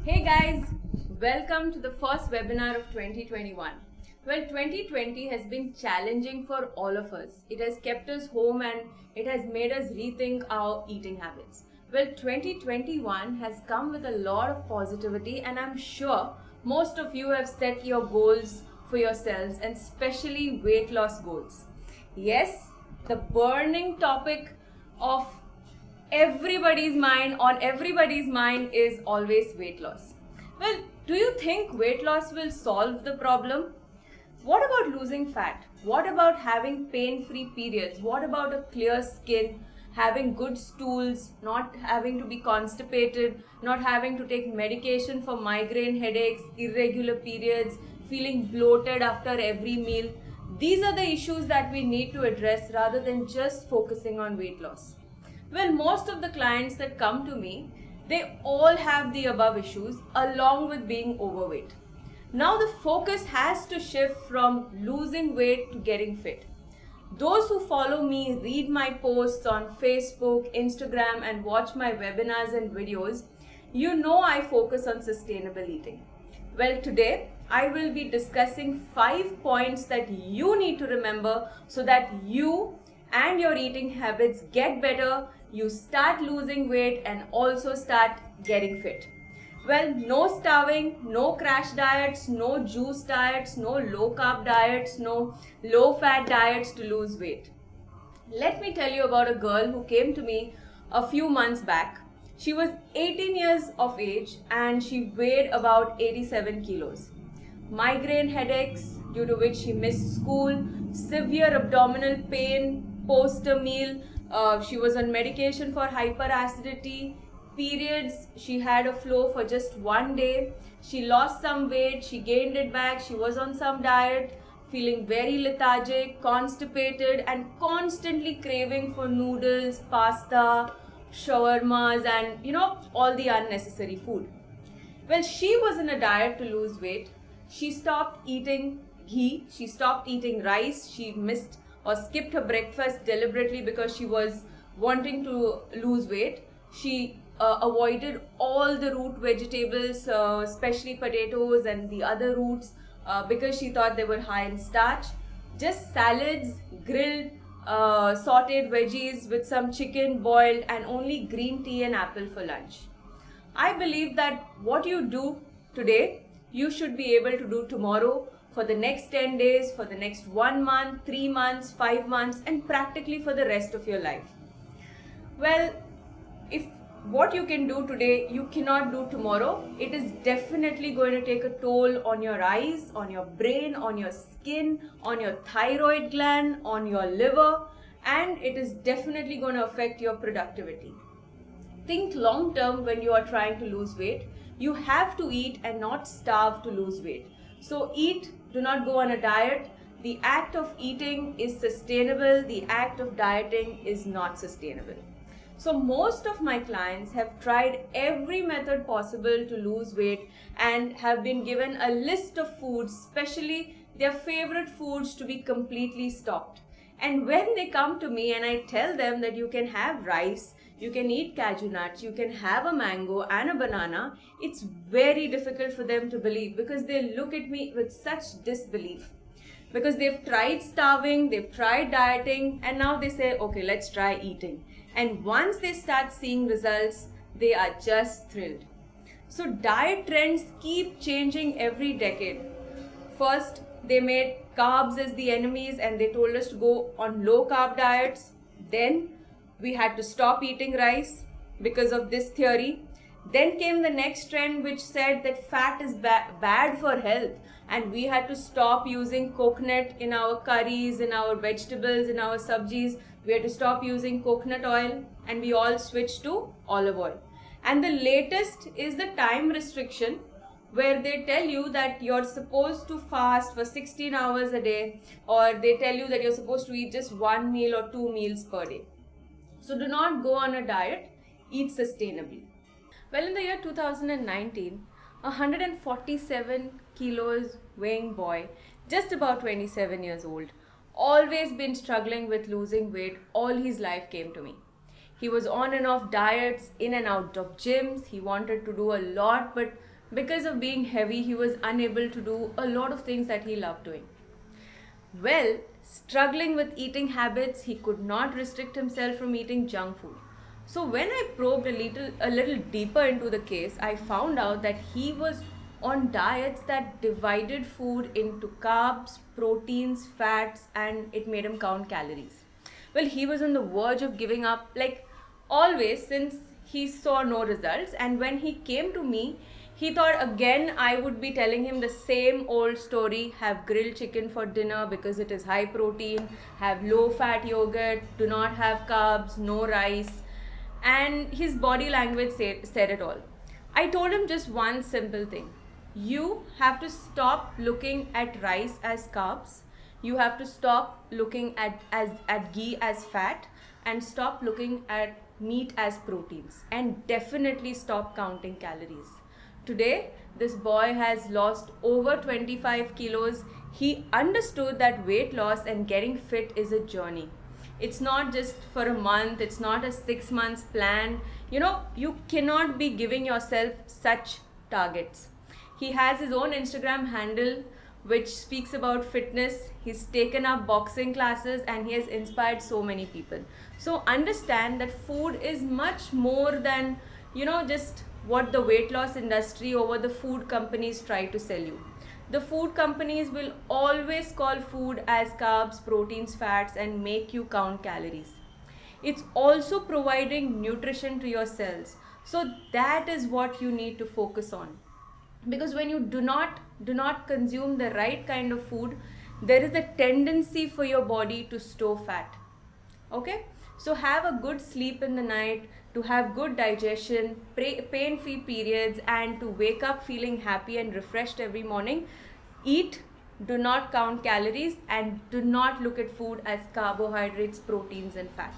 Hey guys, welcome to the first webinar of 2021. Well, 2020 has been challenging for all of us. It has kept us home and it has made us rethink our eating habits. Well, 2021 has come with a lot of positivity, and I'm sure most of you have set your goals for yourselves, and especially weight loss goals. Yes, the burning topic of everybody's mind is always weight loss. Well, do you think weight loss will solve the problem? What about losing fat? What about having pain-free periods? What about a clear skin, having good stools, not having to be constipated, not having to take medication for migraine headaches, irregular periods, feeling bloated after every meal? These are the issues that we need to address rather than just focusing on weight loss. Well, most of the clients that come to me, they all have the above issues along with being overweight. Now the focus has to shift from losing weight to getting fit. Those who follow me, read my posts on Facebook, Instagram, and watch my webinars and videos, you know I focus on sustainable eating. Well, today I will be discussing 5 points that you need to remember so that you and your eating habits get better, you start losing weight and also start getting fit. Well, no starving, no crash diets, no juice diets, no low carb diets, no low fat diets to lose weight. Let me tell you about a girl who came to me a few months back. She was 18 years of age and she weighed about 87 kilos. Migraine headaches due to which she missed school, severe abdominal pain post a meal, she was on medication for hyperacidity, periods, she had a flow for just one day, she lost some weight, she gained it back, she was on some diet, feeling very lethargic, constipated and constantly craving for noodles, pasta, shawarmas and all the unnecessary food. Well, she was in a diet to lose weight. She stopped eating ghee, she stopped eating rice, she missed or skipped her breakfast deliberately because she was wanting to lose weight. She avoided all the root vegetables, especially potatoes and the other roots, because she thought they were high in starch. Just salads, grilled, sauteed veggies with some chicken boiled, and only green tea and apple for lunch. I believe that what you do today, you should be able to do tomorrow, for the next 10 days, for the next 1 month, 3 months, 5 months, and practically for the rest of your life. Well, if what you can do today, you cannot do tomorrow, it is definitely going to take a toll on your eyes, on your brain, on your skin, on your thyroid gland, on your liver, and it is definitely going to affect your productivity. Think long term when you are trying to lose weight. You have to eat and not starve to lose weight. So eat, do not go on a diet. The act of eating is sustainable. The act of dieting is not sustainable. So most of my clients have tried every method possible to lose weight and have been given a list of foods, especially their favorite foods, to be completely stopped. And when they come to me and I tell them that you can have rice, you can eat cashew nuts, you can have a mango and a banana, it's very difficult for them to believe because they look at me with such disbelief. Because they've tried starving, they've tried dieting, and now they say, okay, let's try eating. And once they start seeing results, they are just thrilled. So diet trends keep changing every decade. First, they made carbs as the enemies and they told us to go on low carb diets. Then we had to stop eating rice because of this theory. Then came the next trend which said that fat is bad for health and we had to stop using coconut in our curries, in our vegetables, in our sabjis. We had to stop using coconut oil and we all switched to olive oil. And the latest is the time restriction, where they tell you that you're supposed to fast for 16 hours a day, or they tell you that you're supposed to eat just 1 meal or 2 meals per day. So do not go on a diet, eat sustainably. Well, in the year 2019, a 147 kilos weighing boy, just about 27 years old, always been struggling with losing weight all his life, came to me. He was on and off diets, in and out of gyms. He wanted to do a lot, but because of being heavy, he was unable to do a lot of things that he loved doing. Well, struggling with eating habits, he could not restrict himself from eating junk food. So when I probed a little deeper into the case, I found out that he was on diets that divided food into carbs, proteins, fats, and it made him count calories. Well, he was on the verge of giving up, like always, since he saw no results. And when he came to me, he thought again I would be telling him the same old story: have grilled chicken for dinner because it is high protein, have low fat yogurt, do not have carbs, no rice. And his body language said it all. I told him just one simple thing: you have to stop looking at rice as carbs, you have to stop looking at ghee as fat, and stop looking at meat as proteins, and definitely stop counting calories. Today, this boy has lost over 25 kilos. He understood that weight loss and getting fit is a journey. It's not just for a month, it's not a 6 months plan. You cannot be giving yourself such targets. He has his own Instagram handle which speaks about fitness. He's taken up boxing classes and he has inspired so many people. So understand that food is much more than, just what the weight loss industry or what the food companies try to sell you. The food companies will always call food as carbs, proteins, fats, and make you count calories. It's also providing nutrition to your cells. So that is what you need to focus on. Because when you do not consume the right kind of food, there is a tendency for your body to store fat. Okay? So have a good sleep in the night, to have good digestion, pain-free periods, and to wake up feeling happy and refreshed every morning. Eat, do not count calories, and do not look at food as carbohydrates, proteins, and fat.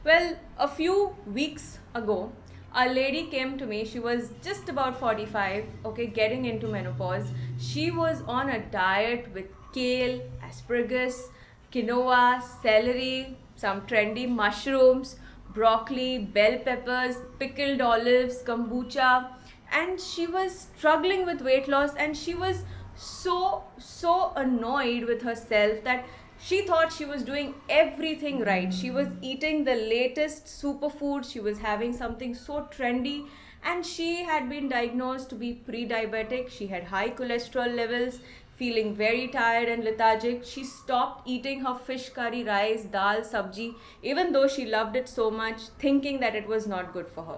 Well, a few weeks ago, a lady came to me. She was just about 45, getting into menopause. She was on a diet with kale, asparagus, quinoa, celery, some trendy mushrooms, broccoli, bell peppers, pickled olives, kombucha, and she was struggling with weight loss, and she was so annoyed with herself that she thought she was doing everything right. She was eating the latest superfood, she was having something so trendy, and she had been diagnosed to be pre-diabetic. She had high cholesterol levels, feeling very tired and lethargic. She stopped eating her fish curry, rice, dal, sabji, even though she loved it so much, thinking that it was not good for her.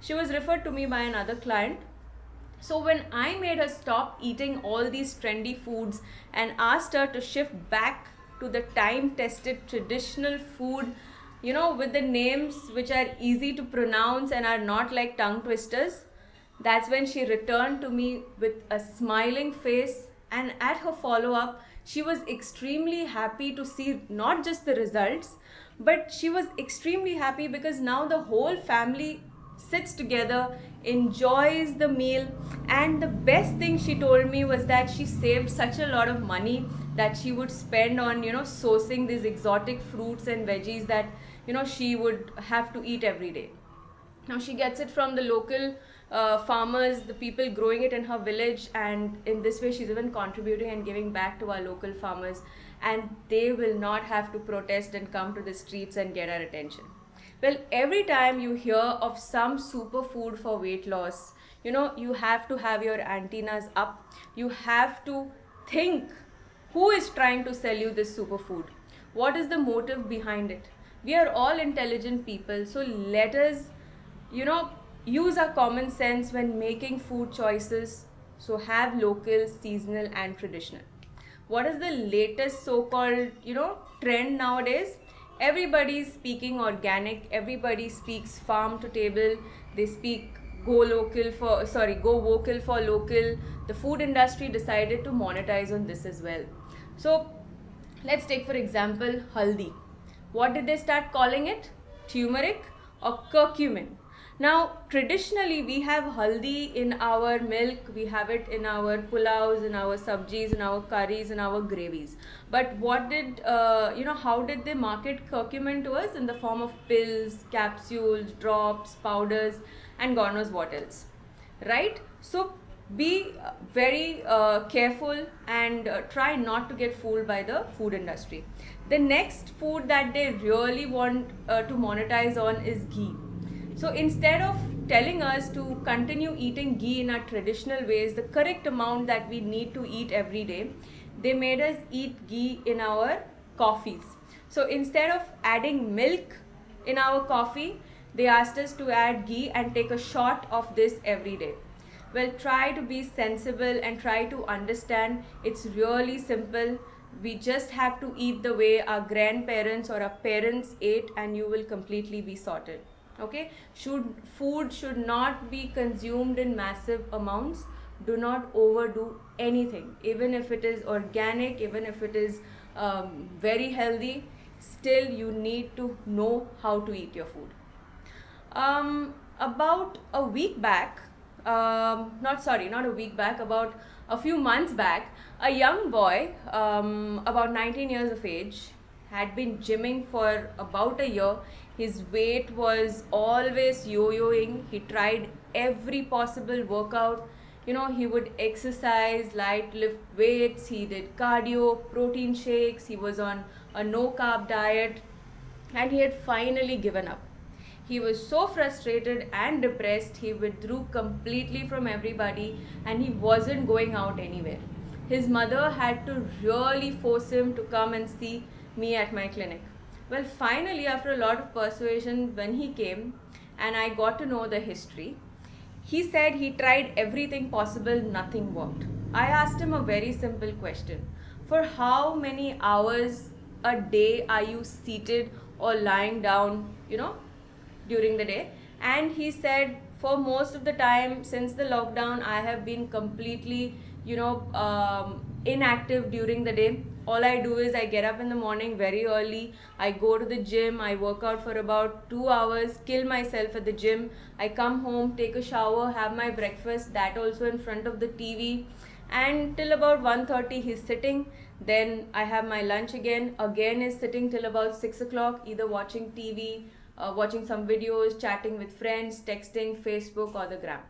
She was referred to me by another client. So when I made her stop eating all these trendy foods and asked her to shift back to the time-tested traditional food, with the names which are easy to pronounce and are not like tongue twisters, that's when she returned to me with a smiling face. And at her follow-up, she was extremely happy to see not just the results, but she was extremely happy because now the whole family sits together, enjoys the meal. And the best thing she told me was that she saved such a lot of money that she would spend on, sourcing these exotic fruits and veggies that, she would have to eat every day. Now she gets it from the local farmers, the people growing it in her village, and in this way she's even contributing and giving back to our local farmers, and they will not have to protest and come to the streets and get our attention. Well, every time you hear of some superfood for weight loss, you have to have your antennas up. You have to think, who is trying to sell you this superfood? What is the motive behind it? We are all intelligent people, so let us, use our common sense when making food choices. So have local, seasonal, and traditional. What is the latest so-called, trend nowadays? Everybody is speaking organic. Everybody speaks farm to table. They speak go vocal for local. The food industry decided to monetize on this as well. So let's take for example haldi. What did they start calling it? Turmeric or curcumin? Now, traditionally, we have haldi in our milk, we have it in our pulaus, in our sabjis, in our curries, in our gravies. But what did, how did they market curcumin to us? In the form of pills, capsules, drops, powders, and God knows what else. Right? So, be very careful and try not to get fooled by the food industry. The next food that they really want to monetize on is ghee. So instead of telling us to continue eating ghee in our traditional ways, the correct amount that we need to eat every day, they made us eat ghee in our coffees. So instead of adding milk in our coffee, they asked us to add ghee and take a shot of this every day. Well, try to be sensible and try to understand. It's really simple. We just have to eat the way our grandparents or our parents ate, and you will completely be sorted. Okay, food should not be consumed in massive amounts. Do not overdo anything, even if it is organic, even if it is very healthy. Still, you need to know how to eat your food. About a week back, not a week back, about a few months back, a young boy, about 19 years of age, had been gymming for about a year. His weight was always yo-yoing. He tried every possible workout. He would exercise, light lift weights, he did cardio, protein shakes, he was on a no-carb diet, and he had finally given up. He was so frustrated and depressed, he withdrew completely from everybody and he wasn't going out anywhere. His mother had to really force him to come and see me at my clinic. Well, finally, after a lot of persuasion, when he came and I got to know the history, he said he tried everything possible, nothing worked. I asked him a very simple question. For how many hours a day are you seated or lying down, during the day? And he said, for most of the time since the lockdown, I have been completely, inactive during the day. All I do is I get up in the morning very early, I go to the gym, I work out for about 2 hours, kill myself at the gym, I come home, take a shower, have my breakfast, that also in front of the TV, and till about 1:30 he's sitting. Then I have my lunch again is sitting till about 6 o'clock, either watching TV, watching some videos, chatting with friends, texting, Facebook or the gram.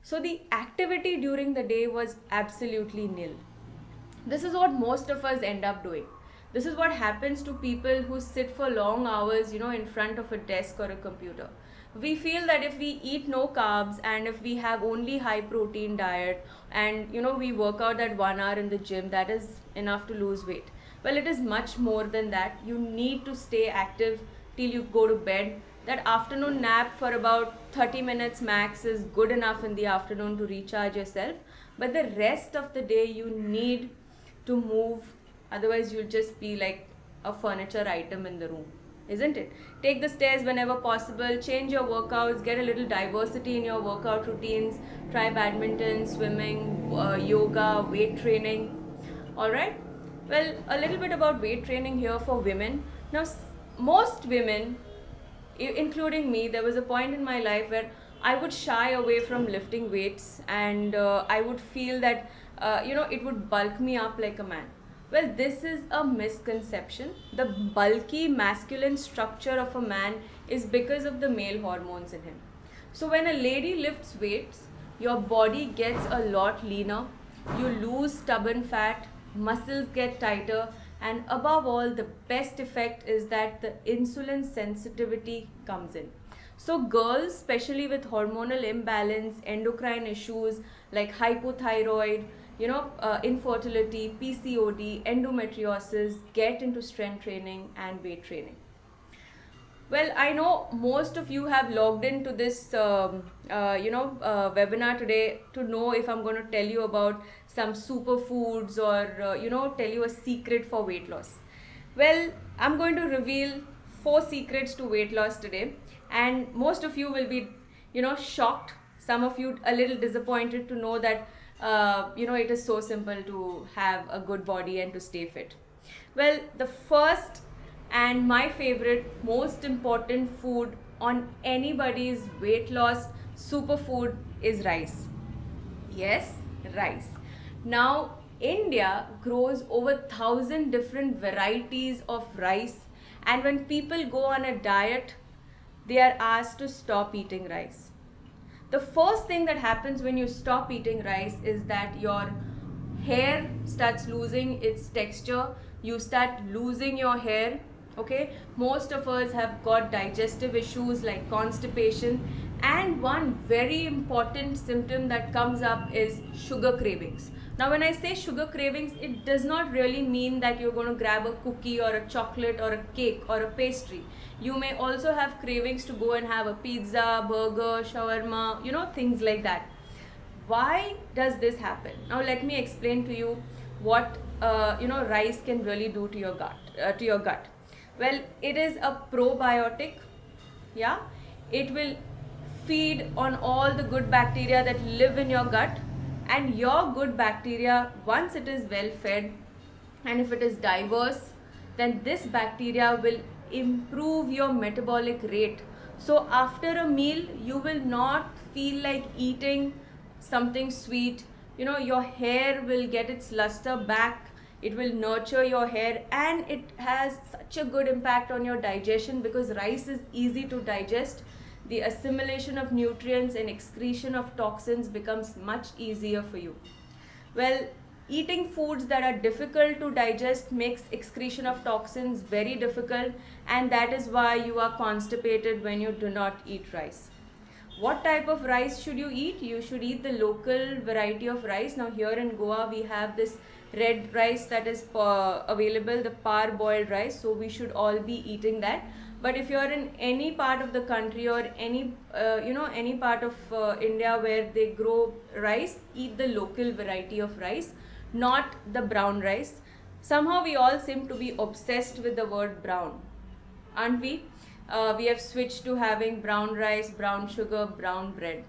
So the activity during the day was absolutely nil. This is what most of us end up doing. This is what happens to people who sit for long hours, in front of a desk or a computer. We feel that if we eat no carbs and if we have only high protein diet and, we work out that 1 hour in the gym, that is enough to lose weight. Well, it is much more than that. You need to stay active till you go to bed. That afternoon nap for about 30 minutes max is good enough in the afternoon to recharge yourself. But the rest of the day you need to move, otherwise you'll just be like a furniture item in the room, isn't it? Take the stairs whenever possible, change your workouts, get a little diversity in your workout routines, try badminton, swimming, yoga, weight training. Alright, well, a little bit about weight training here for women. Now, most women, including me, there was a point in my life where I would shy away from lifting weights and I would feel that it would bulk me up like a man. Well, this is a misconception. The bulky masculine structure of a man is because of the male hormones in him. So when a lady lifts weights, your body gets a lot leaner, you lose stubborn fat, muscles get tighter, and above all, the best effect is that the insulin sensitivity comes in. So girls, especially with hormonal imbalance, endocrine issues like hypothyroid, infertility, PCOD, endometriosis, get into strength training and weight training. Well, I know most of you have logged into this, webinar today to know if I'm going to tell you about some superfoods or, tell you a secret for weight loss. Well, I'm going to reveal 4 secrets to weight loss today, and most of you will be, shocked. Some of you a little disappointed to know that, it is so simple to have a good body and to stay fit. Well, the first and my favorite, most important food on anybody's weight loss superfood is rice. Yes, rice. Now, India grows over 1,000 different varieties of rice, and when people go on a diet, they are asked to stop eating rice. The first thing that happens when you stop eating rice is that your hair starts losing its texture, you start losing your hair. Okay, most of us have got digestive issues like constipation, and one very important symptom that comes up is sugar cravings. Now when I say sugar cravings, it does not really mean that you're going to grab a cookie or a chocolate or a cake or a pastry. You may also have cravings to go and have a pizza, burger, shawarma, things like that. Why does this happen? Now let me explain to you what rice can really do to your gut. Well, it is a probiotic. Yeah, it will feed on all the good bacteria that live in your gut, and your good bacteria, once it is well fed and if it is diverse, then this bacteria will improve your metabolic rate. So after a meal, you will not feel like eating something sweet. Your hair will get its luster back, it will nurture your hair, and it has such a good impact on your digestion because rice is easy to digest. The assimilation of nutrients and excretion of toxins becomes much easier for you. Well, eating foods that are difficult to digest makes excretion of toxins very difficult, and that is why you are constipated when you do not eat rice. What type of rice should you eat? You should eat the local variety of rice. Now here in Goa we have this red rice that is available, the parboiled rice, so we should all be eating that. But if you are in any part of the country or any part of India where they grow rice, eat the local variety of rice, not the brown rice. Somehow we all seem to be obsessed with the word brown, aren't we? We have switched to having brown rice, brown sugar, brown bread.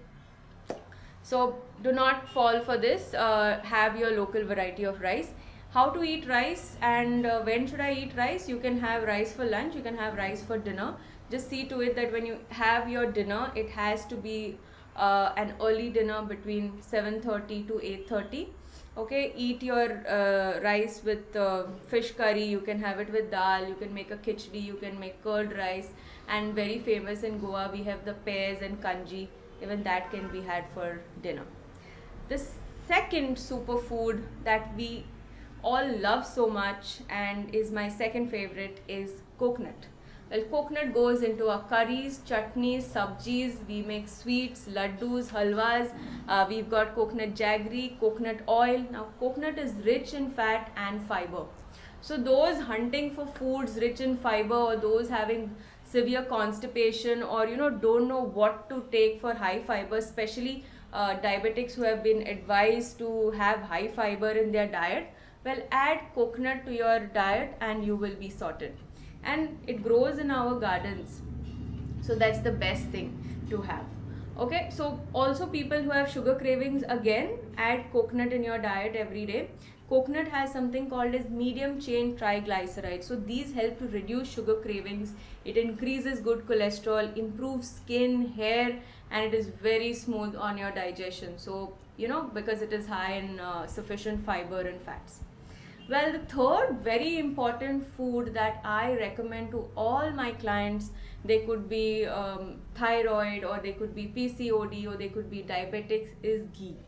So do not fall for this. Have your local variety of rice. How to eat rice and when should I eat rice? You can have rice for lunch, you can have rice for dinner. Just see to it that when you have your dinner, it has to be an early dinner between 7:30 to 8:30. Okay, eat your rice with fish curry, you can have it with dal, you can make a khichdi, you can make curd rice, and very famous in Goa we have the pears and kanji, even that can be had for dinner. The second superfood that we all love so much and is my second favorite is coconut. Well, coconut goes into our curries, chutneys, sabjis, we make sweets, laddus, halwas, we've got coconut jaggery, coconut oil. Now, coconut is rich in fat and fiber. So those hunting for foods rich in fiber, or those having severe constipation, or don't know what to take for high fiber, especially diabetics who have been advised to have high fiber in their diet, well, add coconut to your diet and you will be sorted. And it grows in our gardens, so that's the best thing to have. Okay, so also people who have sugar cravings, again, add coconut in your diet every day. Coconut has something called as medium chain triglycerides, so these help to reduce sugar cravings. It increases good cholesterol, improves skin, hair, and it is very smooth on your digestion. So because it is high in sufficient fiber and fats. Well, the third very important food that I recommend to all my clients, they could be thyroid, or they could be PCOD, or they could be diabetics, is ghee.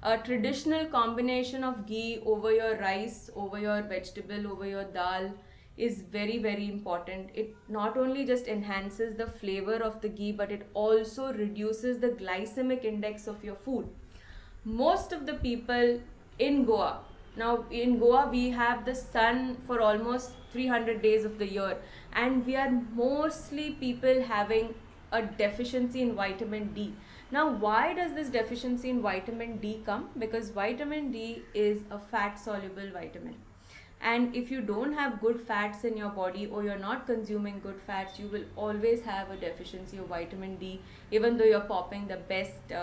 A traditional combination of ghee over your rice, over your vegetable, over your dal is very, very important. It not only just enhances the flavor of the ghee, but it also reduces the glycemic index of your food. Most of the people in Goa, now in Goa we have the sun for almost 300 days of the year, and we are mostly people having a deficiency in vitamin D. Now why does this deficiency in vitamin D come? Because vitamin D is a fat soluble vitamin, and if you don't have good fats in your body, or you're not consuming good fats, you will always have a deficiency of vitamin D, even though you're popping the best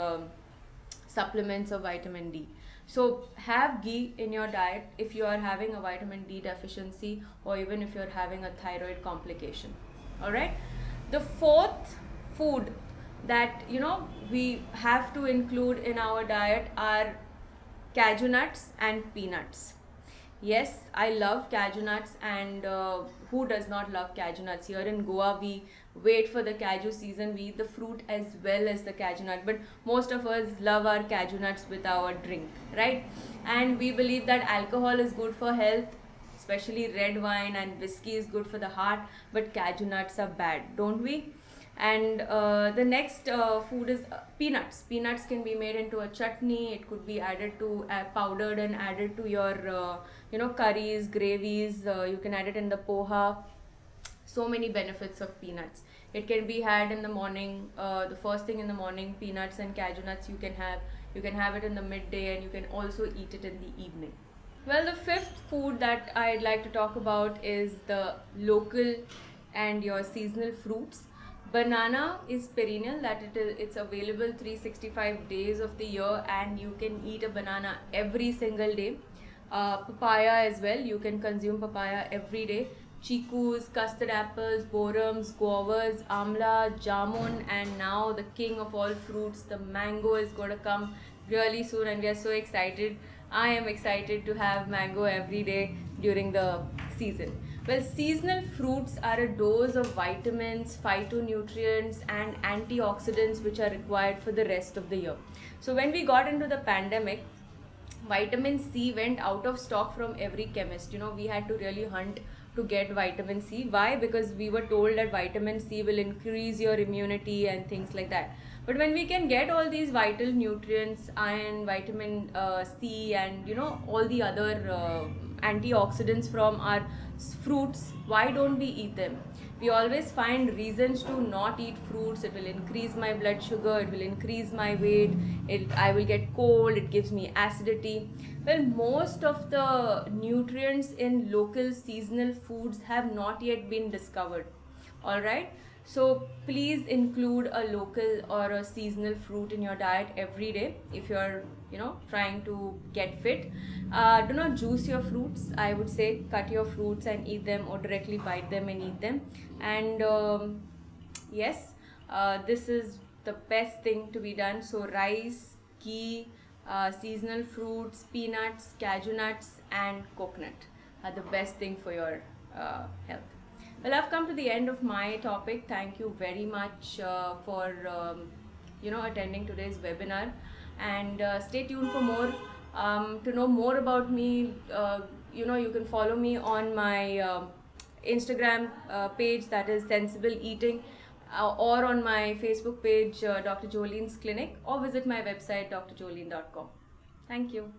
supplements of vitamin D. So have ghee in your diet if you are having a vitamin D deficiency, or even if you're having a thyroid complication. Alright, the fourth food that we have to include in our diet are cashew nuts and peanuts. Yes, I love cashew nuts, and who does not love cashew nuts? Here in Goa, we wait for the cashew season. We eat the fruit as well as the cashew nut, but most of us love our cashew nuts with our drink, right? And we believe that alcohol is good for health, especially red wine, and whiskey is good for the heart, but cashew nuts are bad, don't we? And the next food is peanuts. Peanuts can be made into a chutney. It could be added to powdered and added to your curries, gravies. You can add it in the poha. So many benefits of peanuts. It can be had in the morning, the first thing in the morning. Peanuts and cashew nuts you can have. You can have it in the midday, and you can also eat it in the evening. Well, the fifth food that I'd like to talk about is the local and your seasonal fruits. Banana is perennial, that it's available 365 days of the year, and you can eat a banana every single day. Papaya as well, you can consume papaya every day. Chikus, custard apples, borums, guavas, amla, jamun, and now the king of all fruits, the mango, is going to come really soon, and we are so excited. I am excited to have mango every day during the season. Well, seasonal fruits are a dose of vitamins, phytonutrients, and antioxidants which are required for the rest of the year. So when we got into the pandemic, vitamin C went out of stock from every chemist. We had to really hunt to get vitamin C. Why? Because we were told that vitamin C will increase your immunity and things like that. But when we can get all these vital nutrients, iron, vitamin C, and all the other antioxidants from our fruits, why don't we eat them? We always find reasons to not eat fruits. It will increase my blood sugar, it will increase my weight, I will get cold, it gives me acidity. Well, most of the nutrients in local seasonal foods have not yet been discovered. Alright, so please include a local or a seasonal fruit in your diet every day if you're trying to get fit. Do not juice your fruits. I would say cut your fruits and eat them, or directly bite them and eat them. And yes, this is the best thing to be done. So rice, ghee, seasonal fruits, peanuts, cashew nuts, and coconut are the best thing for your health. Well, I've come to the end of my topic. Thank you very much for attending today's webinar, and stay tuned for more. To know more about me, you can follow me on my Instagram page, that is Sensible Eating, or on my Facebook page, Dr. Joline's Clinic, or visit my website drjoline.com. Thank you.